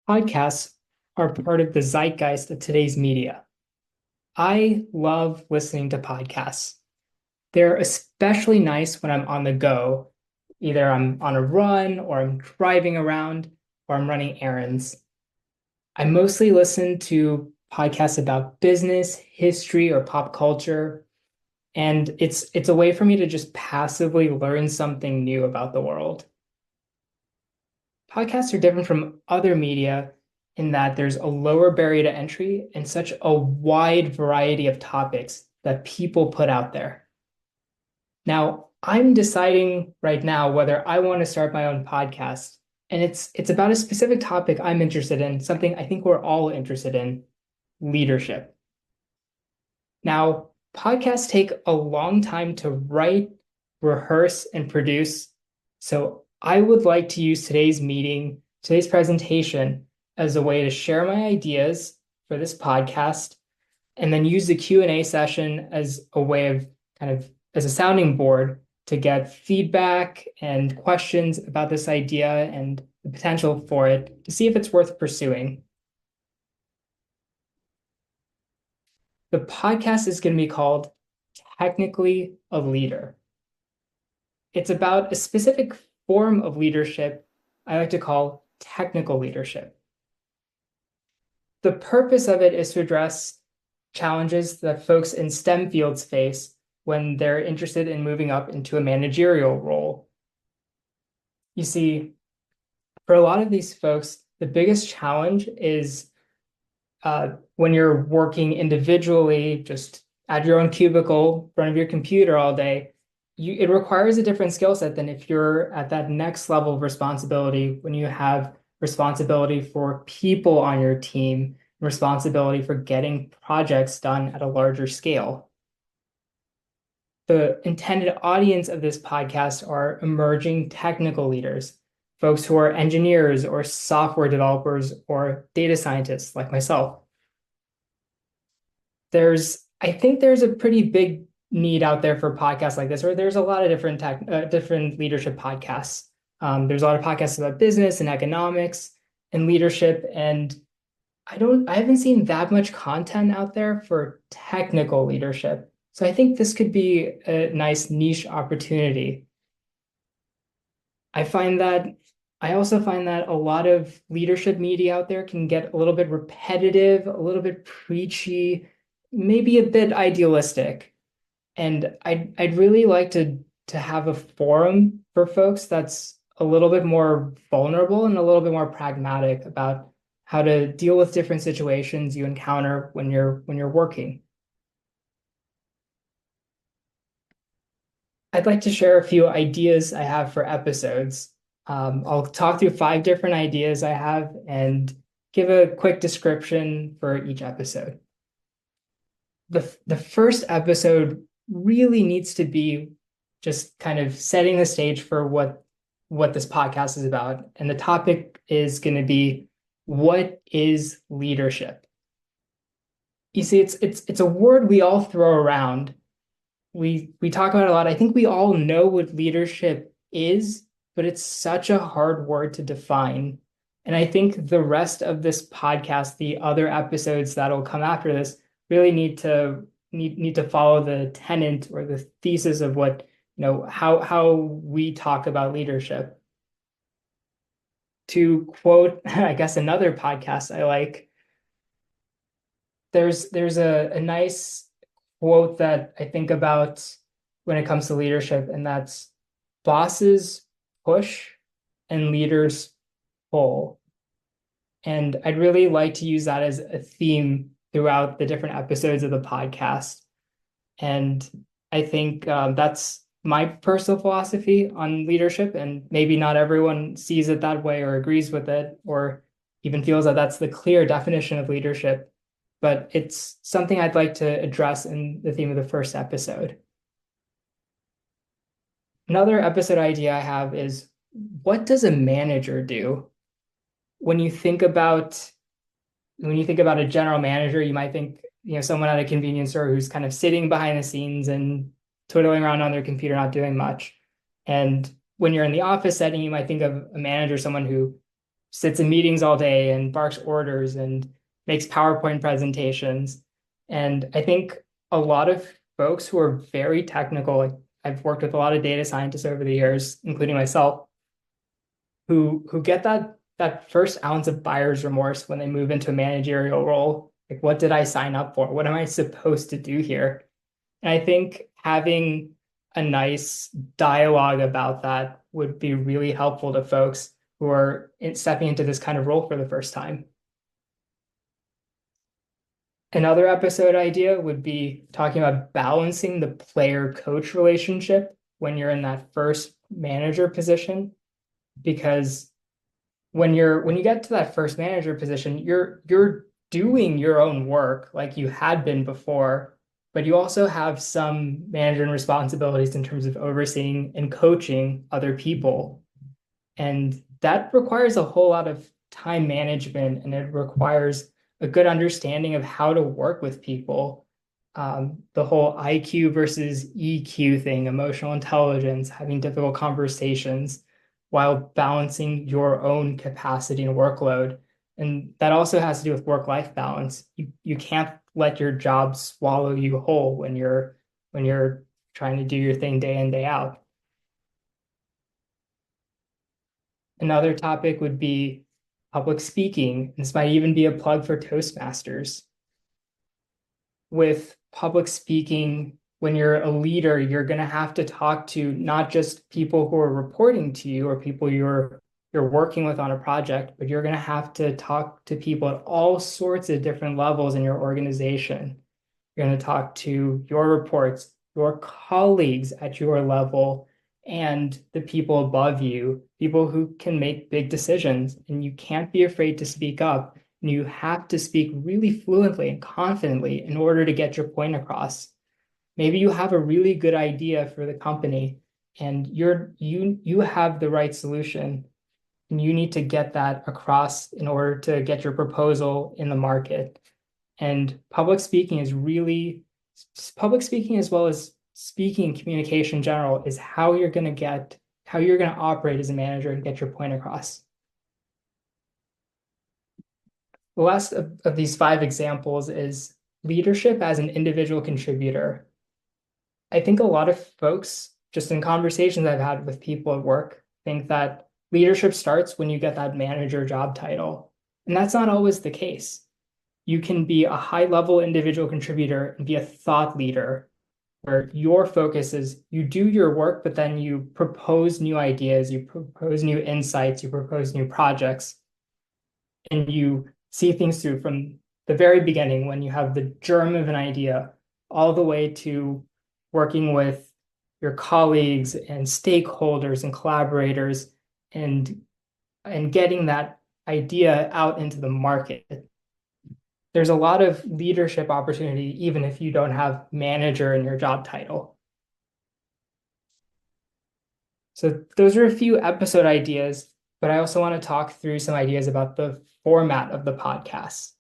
Podcasts are part of the zeitgeist of today's media. I love listening to podcasts. They're especially nice when I'm on the go. Either I'm on a run or I'm driving around or I'm running errands. I mostly listen to podcasts about business, history, or pop culture, and it's a way for me to just passively learn something new about the world. Podcasts are different from other media in that there's a lower barrier to entry and such a wide variety of topics that people put out there. Now, I'm deciding right now whether I want to start my own podcast, and it's about a specific topic I'm interested in, something I think we're all interested in, leadership. Now, podcasts take a long time to write, rehearse, and produce. So I would like to use today's presentation, as a way to share my ideas for this podcast, and then use the Q&A session as a way of kind of as a sounding board to get feedback and questions about this idea and the potential for it to see if it's worth pursuing. The podcast is going to be called Technically a Leader. It's about a specific form of leadership I like to call technical leadership. The purpose of it is to address challenges that folks in STEM fields face when they're interested in moving up into a managerial role. You see, for a lot of these folks, the biggest challenge is when you're working individually, just at your own cubicle, in front of your computer all day, it requires a different skill set than if you're at that next level of responsibility when you have responsibility for people on your team, responsibility for getting projects done at a larger scale. The intended audience of this podcast are emerging technical leaders, folks who are engineers or software developers or data scientists like myself. I think there's a pretty big need out there for podcasts like this, or there's a lot of different leadership podcasts. There's a lot of podcasts about business and economics and leadership, and I haven't seen that much content out there for technical leadership. So I think this could be a nice niche opportunity. I find that I also find that a lot of leadership media out there can get a little bit repetitive, a little bit preachy, maybe a bit idealistic. And I'd really like to have a forum for folks that's a little bit more vulnerable and a little bit more pragmatic about how to deal with different situations you encounter when you're working. I'd like to share a few ideas I have for episodes. I'll talk through 5 different ideas I have and give a quick description for each episode. The first episode really needs to be just kind of setting the stage for what this podcast is about. And the topic is going to be, what is leadership? You see, it's a word we all throw around. We talk about it a lot. I think we all know what leadership is, but it's such a hard word to define. And I think the rest of this podcast, the other episodes that'll come after this, really need to follow the tenet or the thesis of what, how we talk about leadership. To quote, I guess, another podcast I like, there's a nice quote that I think about when it comes to leadership, and that's bosses push and leaders pull. And I'd really like to use that as a theme throughout the different episodes of the podcast. And I think that's my personal philosophy on leadership, and maybe not everyone sees it that way or agrees with it or even feels that that's the clear definition of leadership. But it's something I'd like to address in the theme of the first episode. Another episode idea I have is, what does a manager do? When you think about a general manager, you might think, someone at a convenience store who's kind of sitting behind the scenes and twiddling around on their computer, not doing much. And when you're in the office setting, you might think of a manager, someone who sits in meetings all day and barks orders and makes PowerPoint presentations. And I think a lot of folks who are very technical, like I've worked with a lot of data scientists over the years, including myself, who get that first ounce of buyer's remorse when they move into a managerial role. Like, what did I sign up for? What am I supposed to do here? And I think having a nice dialogue about that would be really helpful to folks who are stepping into this kind of role for the first time. Another episode idea would be talking about balancing the player-coach relationship when you're in that first manager position, because when you get to that first manager position, you're doing your own work like you had been before, but you also have some management responsibilities in terms of overseeing and coaching other people. And that requires a whole lot of time management, and it requires a good understanding of how to work with people. The whole IQ versus EQ thing, emotional intelligence, having difficult conversations while balancing your own capacity and workload. And that also has to do with work-life balance. You can't let your job swallow you whole when you're trying to do your thing day in, day out. Another topic would be public speaking. This might even be a plug for Toastmasters. With public speaking, when you're a leader, you're going to have to talk to not just people who are reporting to you or people you're working with on a project, but you're going to have to talk to people at all sorts of different levels in your organization. You're going to talk to your reports, your colleagues at your level, and the people above you, people who can make big decisions. And you can't be afraid to speak up. And you have to speak really fluently and confidently in order to get your point across. Maybe you have a really good idea for the company and you have the right solution, and you need to get that across in order to get your proposal in the market. And public speaking as well as speaking communication in general is how you're going to operate as a manager and get your point across. The last of these 5 examples is leadership as an individual contributor. I think a lot of folks, just in conversations I've had with people at work, think that leadership starts when you get that manager job title. And that's not always the case. You can be a high-level individual contributor and be a thought leader, where your focus is you do your work, but then you propose new ideas, you propose new insights, you propose new projects, and you see things through from the very beginning when you have the germ of an idea all the way to working with your colleagues and stakeholders and collaborators and getting that idea out into the market. There's a lot of leadership opportunity, even if you don't have manager in your job title. So those are a few episode ideas, but I also want to talk through some ideas about the format of the podcast.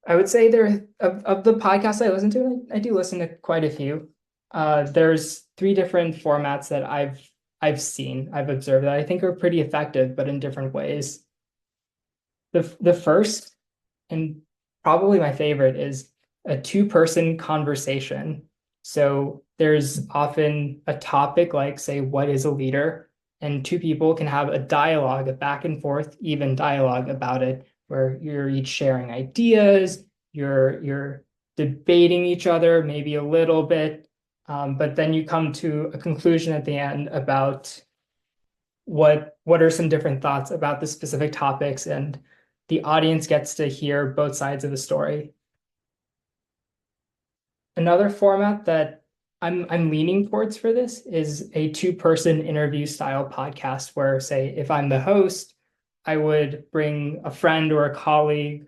I would say of the podcasts I listen to, I do listen to quite a few. There's 3 different formats that I've seen, I've observed that I think are pretty effective, but in different ways. The first and probably my favorite is a 2-person conversation. So there's often a topic like, say, what is a leader? And 2 people can have a dialogue, a back and forth, even dialogue about it, where you're each sharing ideas, you're debating each other, maybe a little bit, but then you come to a conclusion at the end about what are some different thoughts about the specific topics, and the audience gets to hear both sides of the story. Another format that I'm leaning towards for this is a 2-person interview style podcast where, say, if I'm the host, I would bring a friend or a colleague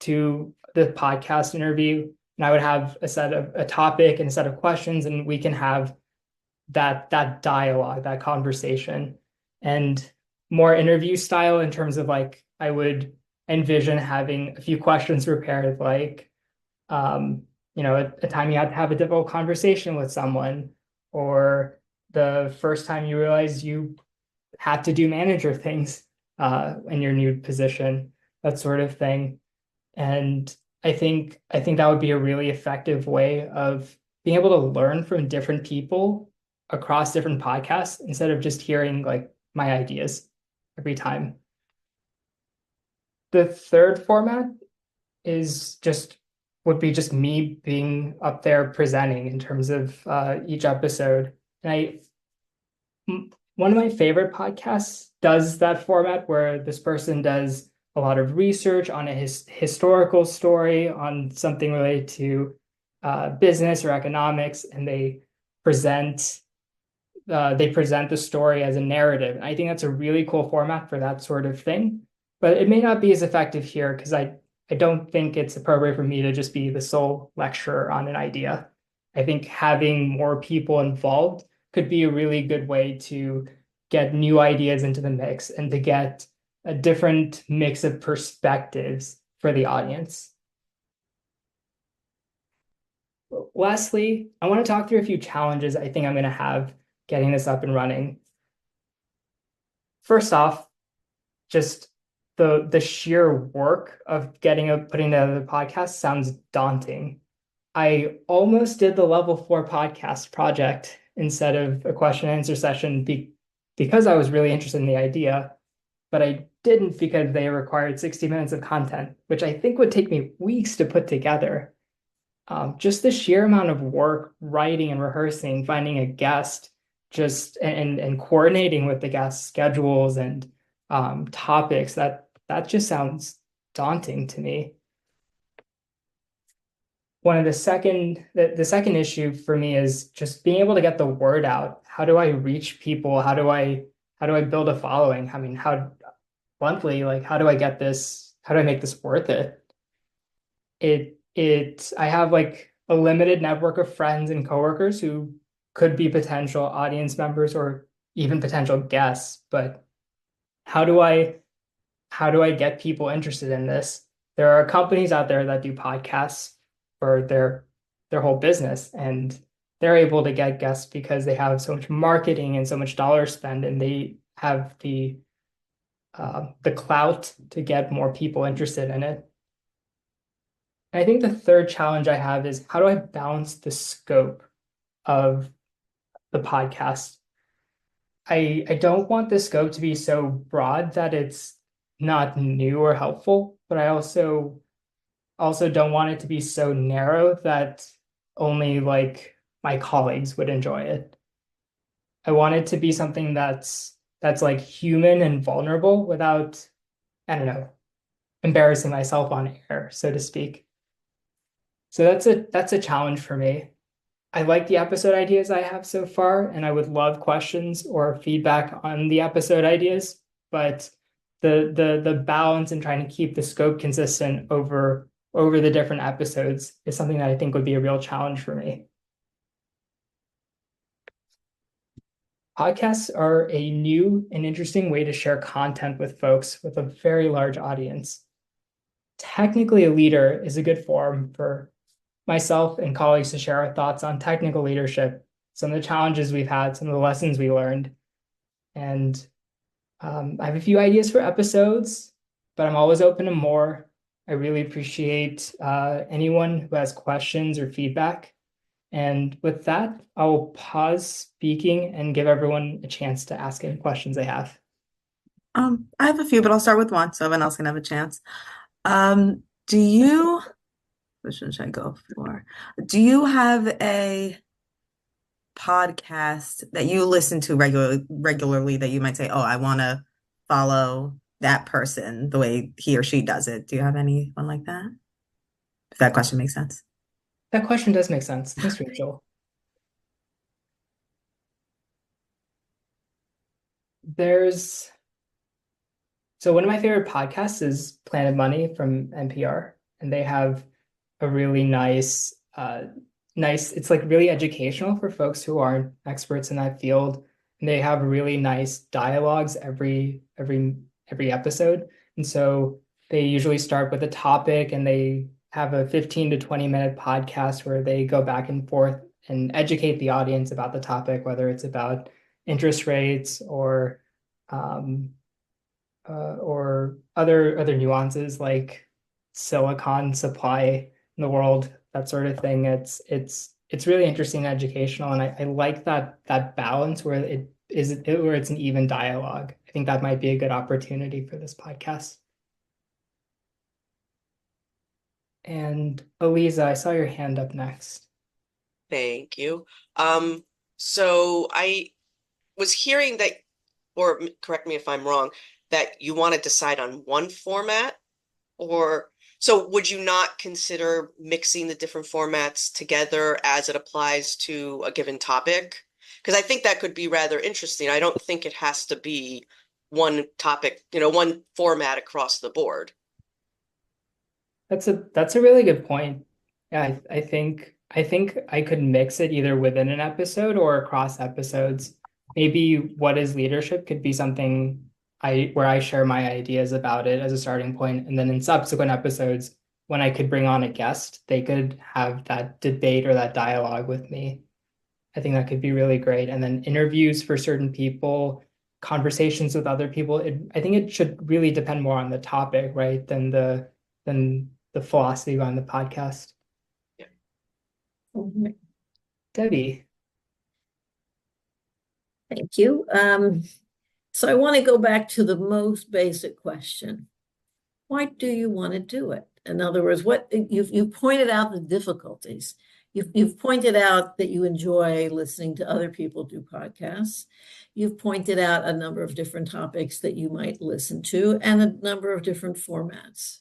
to the podcast interview, and I would have a topic and a set of questions, and we can have that dialogue, that conversation. And more interview style in terms of, like, I would envision having a few questions prepared, like a time you had to have a difficult conversation with someone, or the first time you realized you had to do manager things. in your new position, that sort of thing. And I think that would be a really effective way of being able to learn from different people across different podcasts instead of just hearing like my ideas every time. The third format is just would be just me being up there presenting in terms of each episode. And one of my favorite podcasts does that format where this person does a lot of research on a historical story on something related to business or economics, and they present the story as a narrative. And I think that's a really cool format for that sort of thing. But it may not be as effective here because I don't think it's appropriate for me to just be the sole lecturer on an idea. I think having more people involved could be a really good way to get new ideas into the mix and to get a different mix of perspectives for the audience. Lastly, I want to talk through a few challenges I think I'm going to have getting this up and running. First off, just the sheer work of putting together the podcast sounds daunting. I almost did the level 4 podcast project instead of a question and answer session because I was really interested in the idea, but I didn't because they required 60 minutes of content, which I think would take me weeks to put together. Just the sheer amount of work, writing and rehearsing, finding a guest, just and coordinating with the guest schedules and topics, that just sounds daunting to me. The second issue for me is just being able to get the word out. How do I reach people? How do I build a following? I mean, how bluntly, like how do I get this? How do I make this worth it? I have like a limited network of friends and coworkers who could be potential audience members or even potential guests, but how do I how do I get people interested in this? There are companies out there that do podcasts for their whole business, and they're able to get guests because they have so much marketing and so much dollar spend, and they have the clout to get more people interested in it. And I think the third challenge I have is how do I balance the scope of the podcast? I don't want the scope to be so broad that it's not new or helpful, but I also don't want it to be so narrow that only like my colleagues would enjoy it. I want it to be something that's like human and vulnerable without, I don't know, embarrassing myself on air, so to speak. So that's a challenge for me. I like the episode ideas I have so far, and I would love questions or feedback on the episode ideas, but the balance and trying to keep the scope consistent over the different episodes is something that I think would be a real challenge for me. Podcasts are a new and interesting way to share content with folks with a very large audience. Technically, a leader is a good forum for myself and colleagues to share our thoughts on technical leadership, some of the challenges we've had, some of the lessons we learned. And I have a few ideas for episodes, but I'm always open to more. I really appreciate anyone who has questions or feedback. And with that, I will pause speaking and give everyone a chance to ask any questions they have. I have a few, but I'll start with one so everyone else can have a chance. Which one should I go for? Do you have a podcast that you listen to regularly that you might say, oh, I want to follow that person the way he or she does it? Do you have anyone like that? If that question makes sense. That question does make sense. Thanks, Rachel. There's So one of my favorite podcasts is Planet Money from NPR, and they have a really it's like really educational for folks who aren't experts in that field. And they have really nice dialogues every episode. And so they usually start with a topic and they have a 15 to 20-minute podcast where they go back and forth and educate the audience about the topic, whether it's about interest rates or or other nuances like silicon supply in the world, that sort of thing. It's really interesting and educational, and I like that balance where where it's an even dialogue. I think that might be a good opportunity for this podcast. And Eliza, I saw your hand up next. Thank you. Um, so I was hearing that, or correct me if I'm wrong, that you want to decide on one format, or so would you not consider mixing the different formats together as it applies to a given topic? Because I think that could be rather interesting. I don't think it has to be one topic, one format across the board. That's a really good point. Yeah, I think I could mix it either within an episode or across episodes. Maybe what is leadership could be something I where I share my ideas about it as a starting point, and then in subsequent episodes, when I could bring on a guest, they could have that debate or that dialogue with me. I think that could be really great. And then interviews for certain people, conversations with other people. I think it should really depend more on the topic, right, than the philosophy behind the podcast. Yeah. Mhm. Debbie, Thank you. So I want to go back to the most basic question. Why do you want to do it? In other words, what you've pointed out the difficulties. You've pointed out that you enjoy listening to other people do podcasts. You've pointed out a number of different topics that you might listen to and a number of different formats.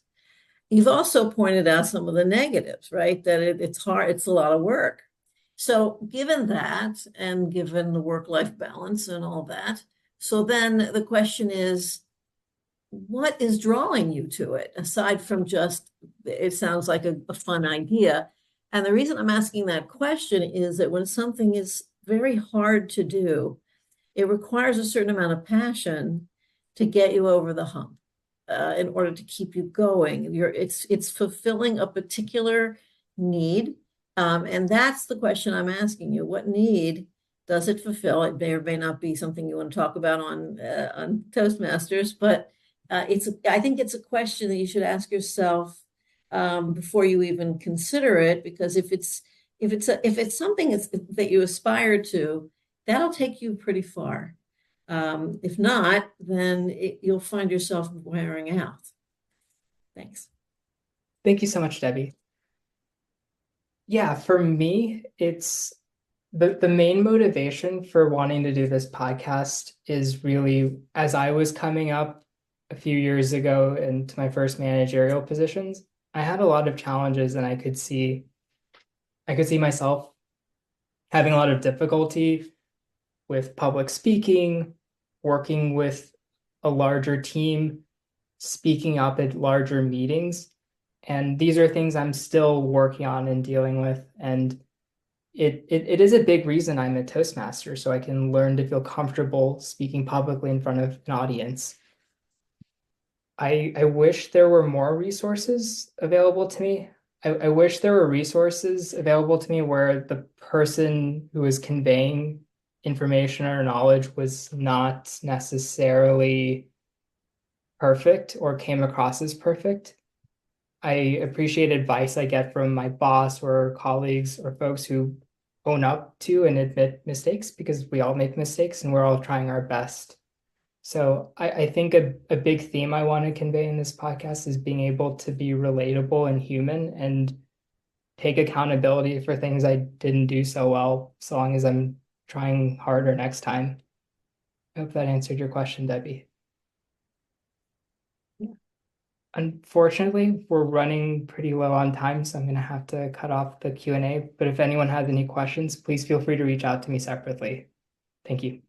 You've also pointed out some of the negatives, right? That it's hard, it's a lot of work. So given that, and given the work-life balance and all that, so then the question is, what is drawing you to it, aside from just, it sounds like a fun idea? And the reason I'm asking that question is that when something is very hard to do, it requires a certain amount of passion to get you over the hump, in order to keep you going. It's fulfilling a particular need. And that's the question I'm asking you. What need does it fulfill? It may or may not be something you want to talk about on Toastmasters, but I think it's a question that you should ask yourself before you even consider it, because if it's something that you aspire to, that'll take you pretty far. If not, then you'll find yourself wearing out. Thanks. thank you so much, Debbie. Yeah, for me, it's the main motivation for wanting to do this podcast is really as I was coming up a few years ago into my first managerial positions, I had a lot of challenges and I could see myself having a lot of difficulty with public speaking, working with a larger team, speaking up at larger meetings. And these are things I'm still working on and dealing with. And it is a big reason I'm a Toastmaster, so I can learn to feel comfortable speaking publicly in front of an audience. I wish there were more resources available to me. I wish there were resources available to me where the person who is conveying information or knowledge was not necessarily perfect or came across as perfect. I appreciate advice I get from my boss or colleagues or folks who own up to and admit mistakes because we all make mistakes and we're all trying our best. So I think a big theme I want to convey in this podcast is being able to be relatable and human and take accountability for things I didn't do so well, so long as I'm trying harder next time. I hope that answered your question, Debbie. Unfortunately, we're running pretty low on time, so I'm going to have to cut off the Q&A. But if anyone has any questions, please feel free to reach out to me separately. Thank you.